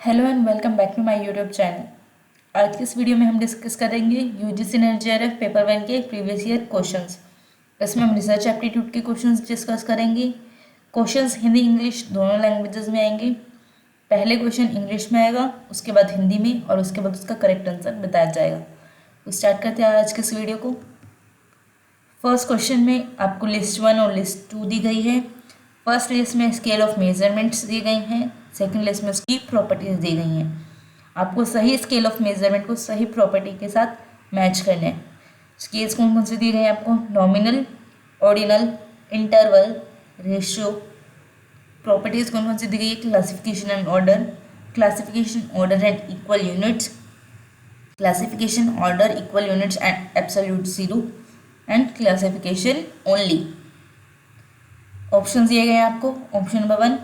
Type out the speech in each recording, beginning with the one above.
Hello and welcome back to my YouTube channel. आज की इस वीडियो में हम डिस्कस करेंगे यूजीसी एनडीआरएफ पेपर 1 के प्रीवियस ईयर क्वेश्चंस। इसमें हम रिसर्च एप्टीट्यूड के क्वेश्चंस डिस्कस करेंगे। क्वेश्चंस हिंदी इंग्लिश दोनों लैंग्वेजेस में आएंगे। पहले क्वेश्चन इंग्लिश में आएगा, उसके बाद हिंदी में, और उसके बाद उसका करेक्ट आंसर बताया जाएगा। तो स्टार्ट करते हैं आज के इस वीडियो को। फर्स्ट क्वेश्चन में आपको लिस्ट 1 और लिस्ट 2 दी गई है। फर्स्ट लिस्ट में स्केल ऑफ मेजरमेंट्स दी गई हैं, सेकंड लिस्ट में उसकी प्रॉपर्टीज दी गई हैं। आपको सही स्केल ऑफ मेजरमेंट को सही प्रॉपर्टी के साथ मैच करना है। स्केल्स कौन कौन से दिए गए हैं आपको? Nominal, ordinal, interval, ratio. Properties कौन कौन सी दी गई है? Classification and order, classification order and equal units, classification order equal units and absolute zero, and classification only. Option दिए गए हैं आपको। Option number 1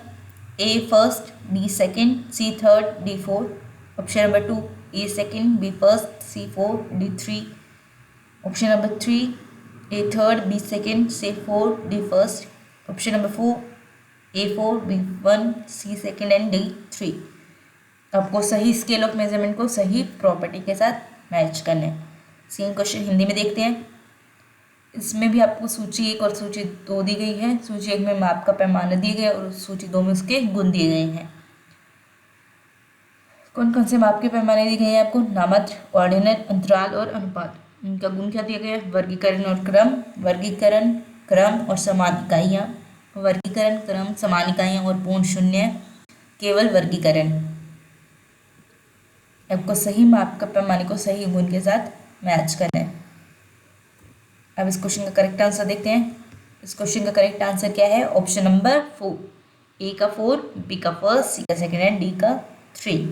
A first, B second, C third, D fourth. Option number 2 A second, B first, C fourth, D three. Option number 3 A third, B second, C fourth, D first. Option number 4 A four, B one, C second and D three. आपको सही scale of measurement को सही property के साथ match करना है। Same question Hindi में देखते हैं। इसमें भी आपको सूची 1 और सूची 2 दी गई है। सूची 1 में माप का पैमाना दिए गए और सूची 2 में उसके गुण दिए गए हैं। कौन कौन से माप के पैमाने दिए गए हैं आपको? नाममात्र, ऑर्डिनल, अंतराल और अनुपात। इनका गुण क्या दिया गया है? वर्गीकरण और क्रम, वर्गीकरण, क्रम और समान इकाइयाँ, वर्गीकरण, क्रम, समान इकाइयाँ और पूर्ण शून्य, केवल वर्गीकरण। आपको सही माप का पैमाने को सही गुण के साथ मैच करना है। अब इस क्वेश्चन का करेक्ट आंसर देखते हैं। इस क्वेश्चन का करेक्ट आंसर क्या है? ऑप्शन नंबर 4, ए का 4, बी का फर्स्ट, सी का सेकेंड एंड डी का 3।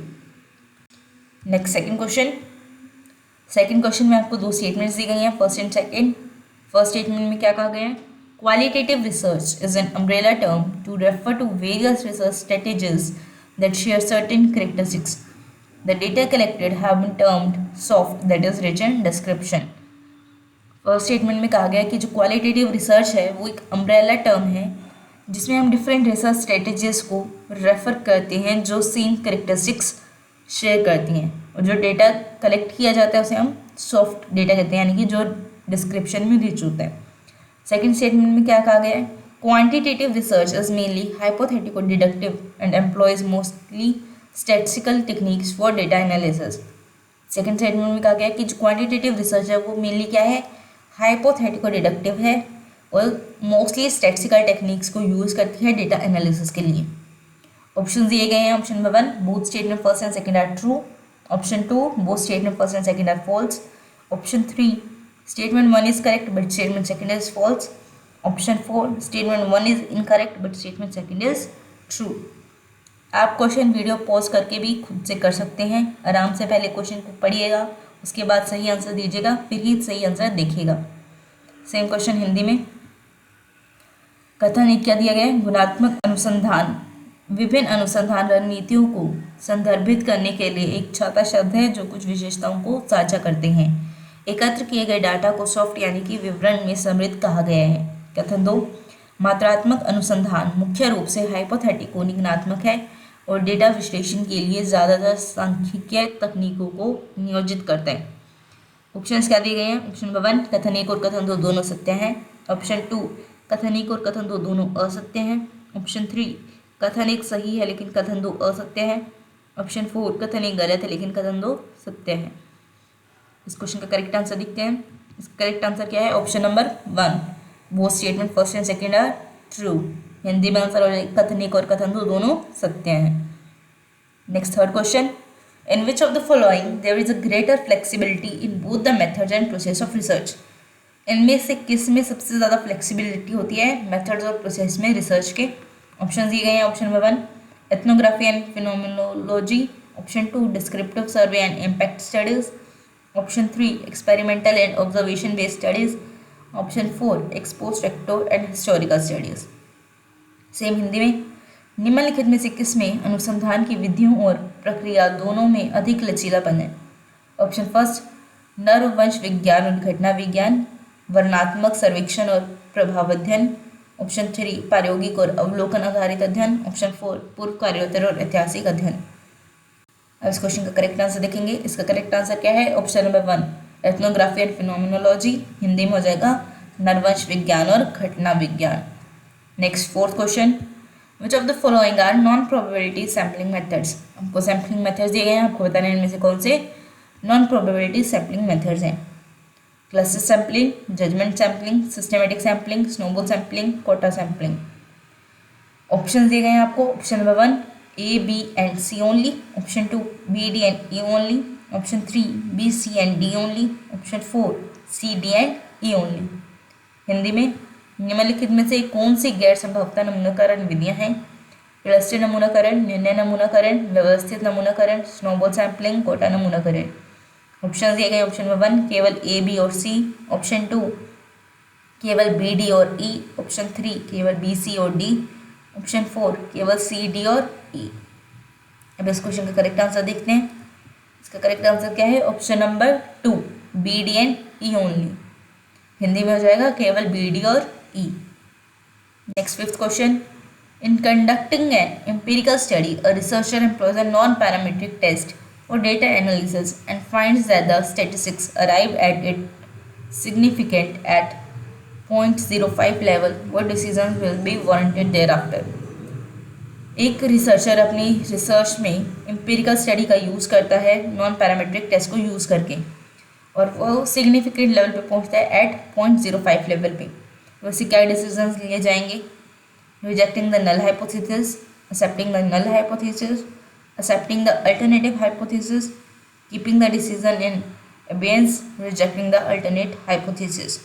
Next second question. Second question में आपको 2 स्टेटमेंट्स दी गई हैं, first and second. First statement में क्या कहा गया है? Qualitative research is an umbrella term to refer to various research strategies that share certain characteristics. The data collected have been termed soft, that is rich in description. First statement में कहा गया कि जो क्वालिटेटिव रिसर्च है वो एक umbrella term है जिसमें हम डिफरेंट रिसर्च स्ट्रेटेजीज को रेफर करते हैं जो सेम कैरेक्टरिस्टिक्स शेयर करती हैं, और जो डेटा कलेक्ट किया जाता है उसे हम सॉफ्ट डेटा कहते हैं, यानी कि जो डिस्क्रिप्शन में रिच होता है। सेकेंड स्टेटमेंट में क्या कहा गया है? Quantitative research is mainly hypothetico deductive and employs mostly statistical techniques for data analysis. Second statement में कहा गया है कि जो क्वान्टिटेटिव रिसर्च है वो मेनली क्या है? हाइपोथेटिको डिडक्टिव है और मोस्टली स्टैटिस्टिकल टेक्निक्स को यूज़ करती है डेटा एनालिसिस के लिए। ऑप्शन दिए गए हैं। Option number 1 both statement first and second are true. Option 2 both statement first and second are false. Option 3 statement 1 is correct but statement second is false. Option 4 statement 1 is incorrect but statement second is true. आप question video pause करके भी खुद से कर सकते हैं। आराम से पहले क्वेश्चन को पढ़िएगा, उसके बाद सही आंसर दीजिएगा, फिर ही सही आंसर देखिएगा। सेम क्वेश्चन हिंदी में। कथन एक क्या दिया गया है? गुणात्मक अनुसंधान विभिन्न अनुसंधान रणनीतियों को संदर्भित करने के लिए एक छाता शब्द है जो कुछ विशेषताओं को साझा करते हैं। एकत्र किए गए डाटा को सॉफ्ट यानी कि विवरण में समृद्ध कहा गया है। कथन 2 मात्रात्मक अनुसंधान मुख्य रूप से हाइपोथेटिको निगमनात्मक है और डेटा विश्लेषण के लिए ज़्यादातर सांख्यिकीय तकनीकों को नियोजित करता है। ऑप्शंस क्या दिए गए हैं? ऑप्शन नंबर 1 कथन 1 और कथन 2 दोनों सत्य हैं। ऑप्शन 2 कथन 1 और कथन 2 दोनों असत्य हैं। ऑप्शन 3 कथन 1 सही है लेकिन कथन 2 असत्य है। ऑप्शन 4 कथन 1 गलत है लेकिन कथन 2 सत्य है। इस क्वेश्चन का करेक्ट आंसर देखते हैं। इसका करेक्ट आंसर क्या है? Option number 1 both statement first and second are true. Hindi में आंसर हो जाएगा कथन 1 और कथन 2 दोनों सत्य हैं। Next third question. In which of the following there is a greater flexibility in both the methods and process of research? इनमें से किस में सबसे ज़्यादा फ्लेक्सिबिलिटी होती है मेथड्स और प्रोसेस में रिसर्च के? ऑप्शन दिए गए हैं। Option number 1 ethnography and phenomenology. Option 2 descriptive survey and impact studies. Option 3 experimental and observation based studies. Option 4 ex post facto and historical studies. Same Hindi में। निम्नलिखित में से किसमें अनुसंधान की विधियों और प्रक्रिया दोनों में अधिक लचीलापन है? ऑप्शन फर्स्ट नरवंश विज्ञान और घटना विज्ञान, वर्णनात्मक सर्वेक्षण और प्रभाव अध्ययन। ऑप्शन 3 प्रायोगिक और अवलोकन आधारित अध्ययन। ऑप्शन 4 पूर्व कार्योत्तर और ऐतिहासिक अध्ययन। अब इस क्वेश्चन का करेक्ट आंसर देखेंगे। इसका करेक्ट आंसर क्या है? Option number 1 ethnography and phenomenology, Hindi में हो जाएगा नरवंश विज्ञान और घटना विज्ञान। Next fourth question, which of the following are non probability sampling methods. हमको सैम्पलिंग मेथड्स दिए गए हैं, आपको बताना है इनमें से कौन से नॉन प्रोबेबिलिटी सैम्पलिंग मेथड्स हैं। Cluster sampling, judgement sampling, systematic sampling, snowball sampling, quota sampling. Option दिए गए हैं आपको। Option number 1 A, B and C only, option 2 B, D and E only, option 3 B, C and D only, option 4 C, D and E only। Hindi में निम्नलिखित में से कौन सी गैर संभवता नमूनाकरण विधियां हैं? क्लस्टर नमूनाकरण, निर्णय नमूनाकरण, व्यवस्थित नमूनाकरण, स्नोबॉल सैम्पलिंग, कोटा नमूनाकरण। ऑप्शन दिए गए। ऑप्शन नंबर 1 केवल A, B और C, ऑप्शन 2 केवल B, D और E, ऑप्शन 3 केवल B, C और D, ऑप्शन 4 केवल C, D और E। अब इस क्वेश्चन का करेक्ट आंसर देखते हैं। इसका करेक्ट आंसर क्या है? Option number 2 B, D and E only, Hindi में हो जाएगा केवल B, D और E। Next fifth question, in conducting an empirical study a researcher employs a non parametric test for data analysis and finds that the statistics arrived at it significant at 0.05 level, what decisions will be warranted thereafter। एक researcher अपनी research में empirical study का use करता है non parametric test को use करके, और वो सिग्निफिकेंट लेवल पे पहुंचता है एट 0.05 लेवल पे। वैसे क्या डिसीजंस लिए जाएंगे? Rejecting the null hypothesis, accepting the null hypothesis, accepting the alternative hypothesis, keeping the decision in abeyance, rejecting the alternate hypothesis।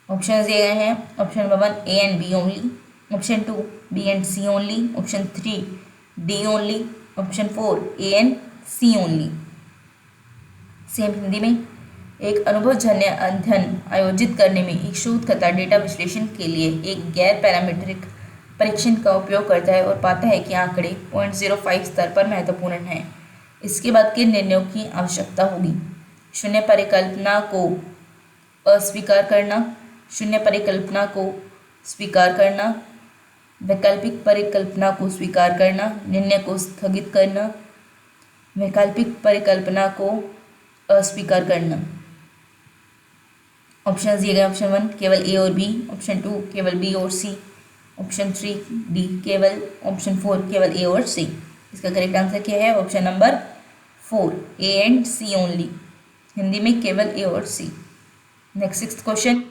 Option दिए गए हैं। Option number 1 A and B only, option 2 B and C only, option 3 D only, option 4 A and C only। Same Hindi में, एक अनुभवजन्य अध्ययन आयोजित करने में एक शोधकर्ता डेटा विश्लेषण के लिए एक गैर पैरामीट्रिक परीक्षण का उपयोग करता है और पाता है कि आंकड़े 0.05 स्तर पर महत्वपूर्ण हैं। इसके बाद के निर्णयों की आवश्यकता होगी। शून्य परिकल्पना को अस्वीकार करना, शून्य परिकल्पना को स्वीकार करना, वैकल्पिक परिकल्पना को स्वीकार करना, निर्णय को स्थगित करना, वैकल्पिक परिकल्पना को अस्वीकार करना। ऑप्शन दिए गए। ऑप्शन 1 केवल A और B, ऑप्शन 2 केवल B और C, ऑप्शन 3 D केवल, ऑप्शन 4 केवल A और C। इसका करेक्ट आंसर क्या है? Option number 4 A and C only, Hindi में केवल A और C। Next sixth question,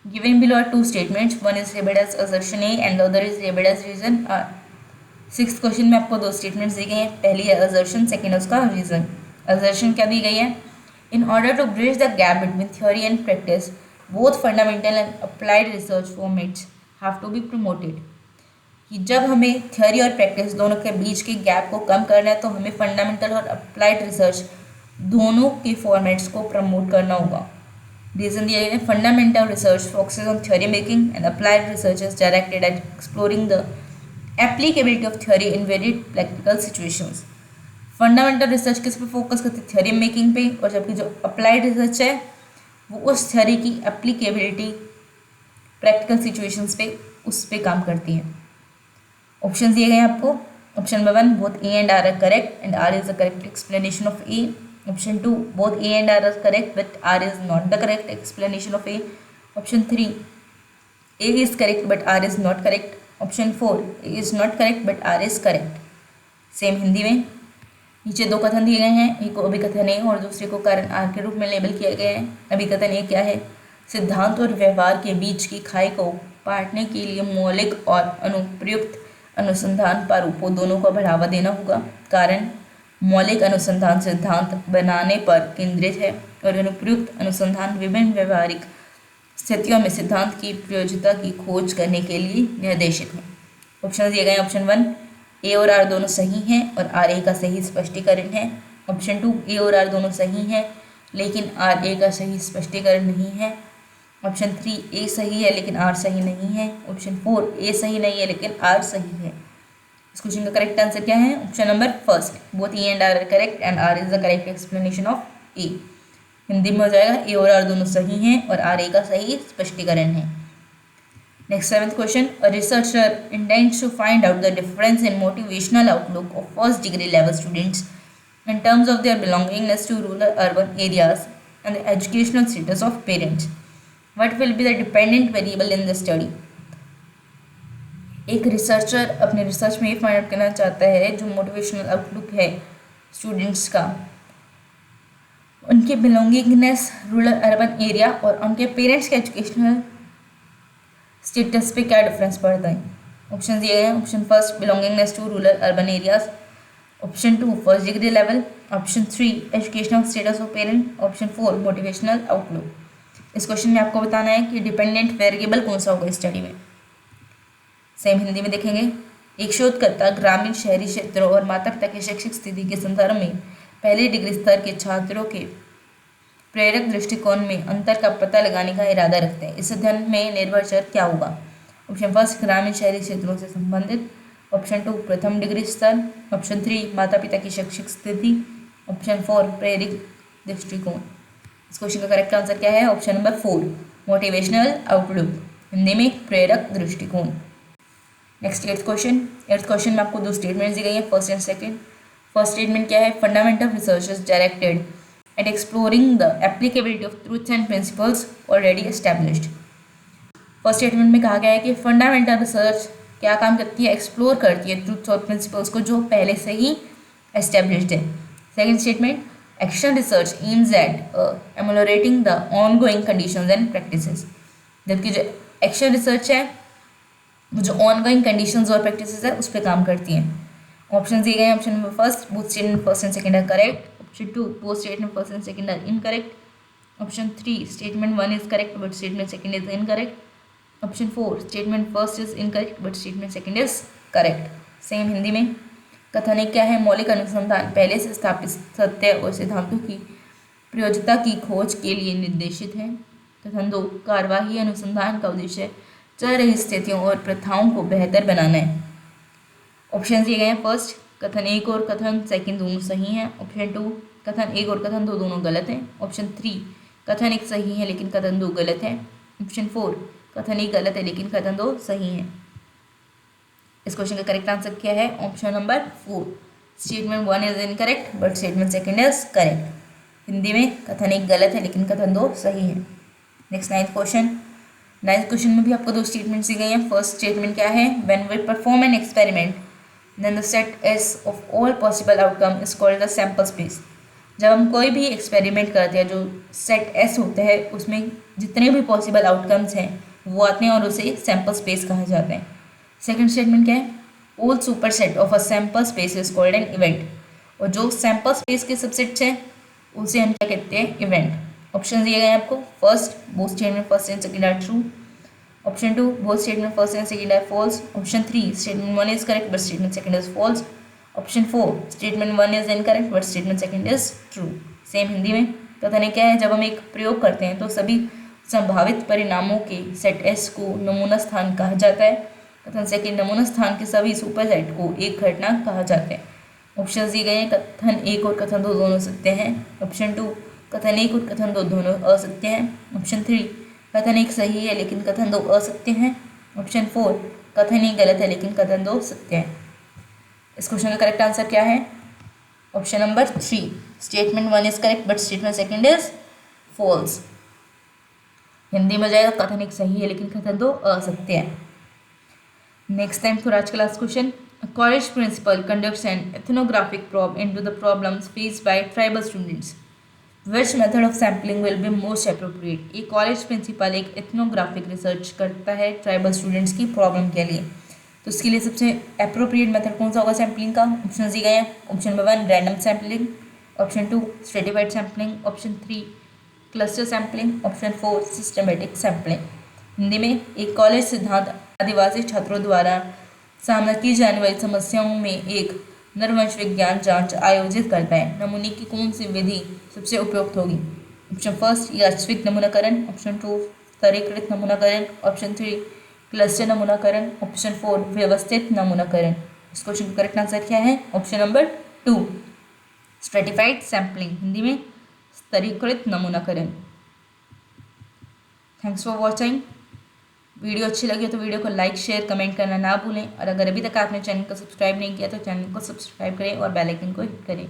given below are two statements, one is labelled as assertion A and the other is labelled as reason R। Sixth question में आपको दो statements दी गई हैं, पहली है असर्शन, सेकेंड उसका रीजन। असर्शन क्या दी गई है? In order to bridge the gap between theory and practice, both fundamental and applied research formats have to be promoted. कि जब हमें थ्योरी और प्रैक्टिस दोनों के बीच के गैप को कम करना है तो हमें फंडामेंटल और अप्लाइड रिसर्च दोनों के फॉर्मेट्स को प्रमोट करना होगा। रीजन दिया गया है, fundamental research focuses on theory making and applied research is directed eight exploring the applicability of theory in very practical situations. Fundamental research किस पे फोकस करती है? थ्योरी मेकिंग पे, और जबकि जो अप्लाइड रिसर्च है वो उस थ्योरी की एप्लीकेबिलिटी प्रैक्टिकल सिचुएशंस पे उस पे काम करती है। ऑप्शन दिए गए हैं आपको। Option number 1 both A and R are correct and R is the correct explanation of A, option 2 both A and R are correct but R is not the correct explanation of A, option 3 A is correct but R is not correct, option 4 A is not correct but R is correct। Same Hindi में नीचे दो कथन दिए गए हैं, एक को अभिकथन A और दूसरे को कारण R के रूप में लेबल किया गया है। अभिकथन A क्या है? सिद्धांत और व्यवहार के बीच की खाई को पाटने के लिए मौलिक और अनुप्रयुक्त अनुसंधान प्रारूपों दोनों को बढ़ावा देना होगा। कारण मौलिक अनुसंधान सिद्धांत बनाने पर केंद्रित है और अनुप्रयुक्त अनुसंधान विभिन्न व्यवहारिक स्थितियों में सिद्धांत की प्रयोज्यता की खोज करने के लिए निर्देशित है। ऑप्शन दिए गए। ऑप्शन 1 A और R दोनों सही हैं और R A का सही स्पष्टीकरण है, ऑप्शन 2 A और R दोनों सही हैं लेकिन R A का सही स्पष्टीकरण नहीं है, ऑप्शन 3 A सही है लेकिन R सही नहीं है, ऑप्शन 4 A सही नहीं है लेकिन R सही है। इस क्वेश्चन का करेक्ट आंसर क्या है? Option number first both A and R are correct and R is the correct explanation of A। Hindi में हो जाएगा A और R दोनों सही हैं और R A का सही स्पष्टीकरण है। Next seventh question, a researcher intends to find out the difference in motivational outlook of first degree level students in terms of their belongingness to rural urban areas and the educational status of parents. What will be the dependent variable in the study? एक researcher अपने research में ये find out करना चाहता है जो motivational outlook है students का, उनके बिलोंगिंगनेस रूरल अर्बन एरिया और उनके पेरेंट्स के एजुकेशनल स्टेटस पे क्या डिफरेंस पड़ता है। ऑप्शन दिए गए हैं। Option first belongingness to rural urban areas, option 2 first degree level, option 3 educational status of parent, option 4 motivational outlook. इस क्वेश्चन में आपको बताना है कि डिपेंडेंट वेरिएबल कौन सा होगा स्टडी में। सेम हिंदी में देखेंगे। एक शोधकर्ता ग्रामीण शहरी क्षेत्रों और माता पिता की शैक्षिक स्थिति के संदर्भ में पहले डिग्री स्तर के छात्रों के प्रेरक दृष्टिकोण में अंतर का पता लगाने का इरादा रखते हैं। इस अध्ययन में निर्भर क्या होगा। ऑप्शन फर्स्ट ग्रामीण शहरी क्षेत्रों से संबंधित, ऑप्शन 2 प्रथम डिग्री स्तर, ऑप्शन 3 माता पिता की शैक्षिक स्थिति, ऑप्शन 4 प्रेरक दृष्टिकोण। इस क्वेश्चन का करेक्ट आंसर क्या है? Option number 4 motivational outlook, Hindi में प्रेरक दृष्टिकोण। नेक्स्ट एट्थ क्वेश्चन में आपको दो स्टेटमेंट्स दी गई हैं, first and second. First statement क्या है? Fundamental research is directed eight exploring the applicability of truths and principles already established. First statement में कहा गया है कि फंडामेंटल रिसर्च क्या काम करती है? एक्सप्लोर करती है ट्रूथ्स और प्रिंसिपल्स को जो पहले से ही एस्टैब्लिश्ड है। Second statement action research aims at ameliorating the ongoing conditions and practices. जबकि जो एक्शन रिसर्च है वो जो ऑनगोइंग कंडीशंस और प्रैक्टिसेस है उस पर काम करती हैं। ऑप्शन दिए गए हैं। Option number first both statement first and second are correct, option 2 both statement first and second are incorrect, option 3 statement 1 is correct but statement second is incorrect, option 4 statement first is incorrect but statement second is correct. Same Hindi में। कथन एक क्या है? मौलिक अनुसंधान पहले से स्थापित सत्य और सिद्धांतों की प्रयोज्यता की खोज के लिए निर्देशित है। कथन 2 कार्यवाही अनुसंधान का उद्देश्य चल रही स्थितियों और प्रथाओं को बेहतर बनाना है। ऑप्शन दिए गए हैं। फर्स्ट कथन 1 और कथन सेकंड दोनों सही हैं, ऑप्शन 2 कथन 1 और कथन 2 दोनों गलत हैं, ऑप्शन 3 कथन 1 सही है लेकिन कथन 2 गलत है, ऑप्शन 4 कथन 1 गलत है लेकिन कथन 2 सही है। इस क्वेश्चन का करेक्ट आंसर क्या है? Option number 4 statement 1 is incorrect but statement second is correct. Hindi में कथन 1 गलत है लेकिन कथन 2 सही है। नेक्स्ट नाइन्थ क्वेश्चन में भी आपको दो स्टेटमेंट्स दी गई हैं। फर्स्ट स्टेटमेंट क्या है? When we perform an experiment then the set S of all possible outcome is called the sample space. जब हम कोई भी एक्सपेरिमेंट करते हैं जो सेट एस होता है उसमें जितने भी पॉसिबल आउटकम्स हैं वो आते हैं और उसे सैम्पल स्पेस कहा जाता है। सेकेंड स्टेटमेंट क्या है? All super set of a sample space is called an event. और जो सैम्पल स्पेस के सबसेट्स हैं उसे हम क्या कहते हैं? इवेंट। ऑप्शन दिए गए हैं आपको। First both statement first and second are true, option 2 both statement first and second are false, option 3 statement 1 is correct but statement second is false, option 4 statement 1 is incorrect but statement second is true. Same Hindi में। कथन क्या है? जब हम एक प्रयोग करते हैं तो सभी संभावित परिणामों के सेट एस को नमूना स्थान कहा जाता है। कथन सेकंड नमूना स्थान के सभी सुपर सेट को एक घटना कहा जाता है। ऑप्शन दिए गए हैं। कथन 1 और कथन 2 दोनों सत्य हैं, ऑप्शन 2 कथन 1 और कथन 2 दोनों असत्य हैं, ऑप्शन 3 कथन 1 सही है लेकिन कथन 2 असत्य हैं, ऑप्शन 4 कथन 1 गलत है लेकिन कथन 2 सत्य है। इस क्वेश्चन का करेक्ट आंसर क्या है? Option number 3 statement 1 is correct but statement second is false. Hindi में जाएगा कथन 1 सही है लेकिन कथन 2 असत्य है। नेक्स्ट टाइम फॉर आज का last question. A college principal conducts an ethnographic probe into the problems faced by tribal students. Which method of sampling will be most appropriate? एक कॉलेज प्रिंसिपल एक एथनोग्राफिक रिसर्च करता है tribal students की problem के लिए, तो उसके लिए सबसे अप्रोप्रिएट मेथड कौन सा होगा सैम्पलिंग का? ऑप्शन दिए गए हैं। Option number 1 random sampling, option 2 stratified sampling, option 3 cluster sampling, option 4 systematic sampling. Hindi में। एक कॉलेज सिद्धांत आदिवासी छात्रों द्वारा सामना की जाने वाली समस्याओं में एक नरवंश विज्ञान जांच आयोजित करता है। नमूने की कौन सी विधि सबसे उपयुक्त होगी? ऑप्शन फर्स्ट यादृच्छिक नमूनाकरण, ऑप्शन 2 स्तरीकृत नमूनाकरण, ऑप्शन 3 क्लस्टर नमूनाकरण, ऑप्शन 4 व्यवस्थित नमूनाकरण। इस क्वेश्चन का करेक्ट आंसर क्या है? Option number 2 stratified sampling, Hindi में स्तरीकृत नमूनाकरण। Thanks for watching. वीडियो अच्छी लगी हो तो वीडियो को लाइक शेयर कमेंट करना ना भूलें, और अगर अभी तक आपने चैनल को सब्सक्राइब नहीं किया तो चैनल को सब्सक्राइब करें और बेल आइकन को हिट करें।